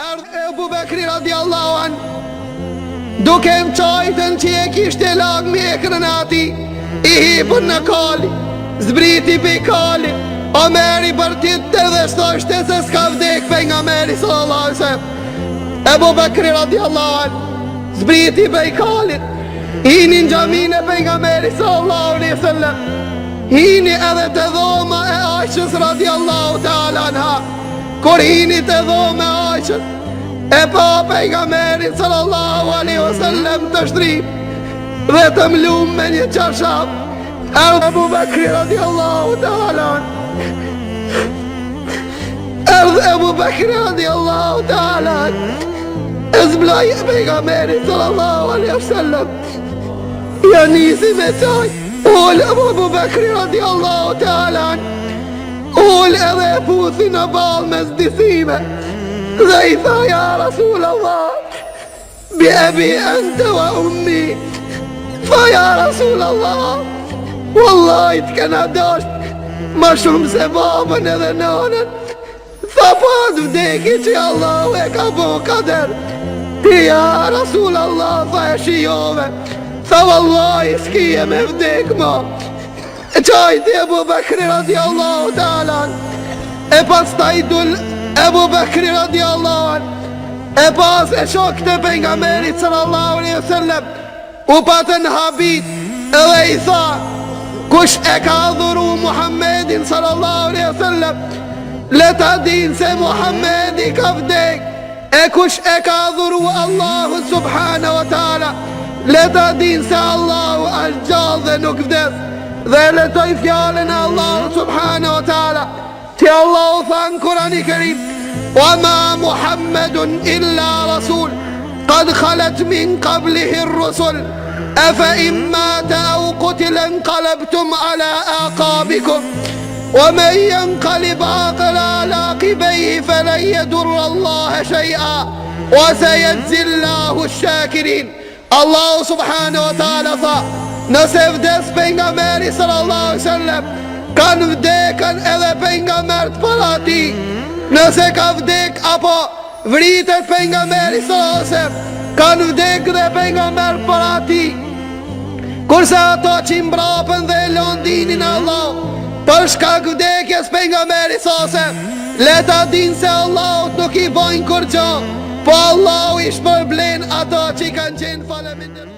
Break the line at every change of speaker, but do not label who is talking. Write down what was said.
Erdhë Ebu Bekri radiallahu an, duke më qajtën që e kishte lag mjekrën ati, i hipën në kali, zbriti pe kali, Omeri bërtit të dhe shtoshte se s'ka vdek për nga Omeri sallallahu alaihi wasallam. Ebu Bekri radiallahu an, zbriti pe kalit, hini në gjamine për nga Omeri sallallahu alaihi wasallam, hini edhe të dhoma e Aishës radiallahu ta'ala anha. Kur hini të dhoma e Aishës, e pa për nga Omeri sallallahu alaihi wasallam të shtrim, dhe të mlum me një qashap, erdhë Ebu Bekri radiallahu ta'ala an, erdhë Ebu Bekri radiallahu ta'ala an, e zblaj e për nga Omeri sallallahu alaihi wasallam, ja nisi me qaj, ullë Ebu Bekri radiallahu ta'ala an, ullë edhe e puthi në balë me zdisime, dhe i tha ja Rasul Allah, bi ebi ente wa ummi, tha ja Rasul Allah, wallahi të kena dasht ma shumë se babën edhe nanën, tha pa të vdeki që Allah e ka bo kader, ti ja Rasul Allah, tha e shijove, tha wallahi s'kije me vdek ma, e qajti Ebu Bekri radiallahu ta'ala, e pas ta i dul Ebu Bekri radiallahu an, e pas e shokte për nga Merit sallallahu alaihi wasallam, u patën habit edhe i tha, kush e ka dhuru Muhammedin sallallahu alaihi wasallam, le ta din se Muhammedi ka vdek, e kush e ka dhuru Allahu subhanahu wa ta'ala, le ta din se Allahu është gjallë dhe nuk vdes, dhe le toj fjallën e Allahu subhanahu wa ta'ala, që Allahu tha në Kurani Kerim, wa ma Muhammedun illa rasul, qad khalet min qablihi rrusul, afa immata au qutila انقلبتم على أعقابكم ومن ينقلب على عقبيه فلن يضر الله شيئا وسيجزي الله الشاكرين. Allah subhanahu wa ta'ala tha, nëse vdes pejgamberi sallallahu alaihi wasallam, kanë vdekën edhe pejgamberët para ti, nëse ka vdek apo vritet pejgamberi sallallahu alaihi wasallam, kanë vdek dhe pejgamberët para ti, kurse ato që mbrapën dhe londinin Allah, për shkak vdekjes pejgamberit sallallahu alaihi wasallam, le ta din se Allah nuk i bojnë kur gjo, po Allah i shpërblen ato që i kanë qenë faleminderuar.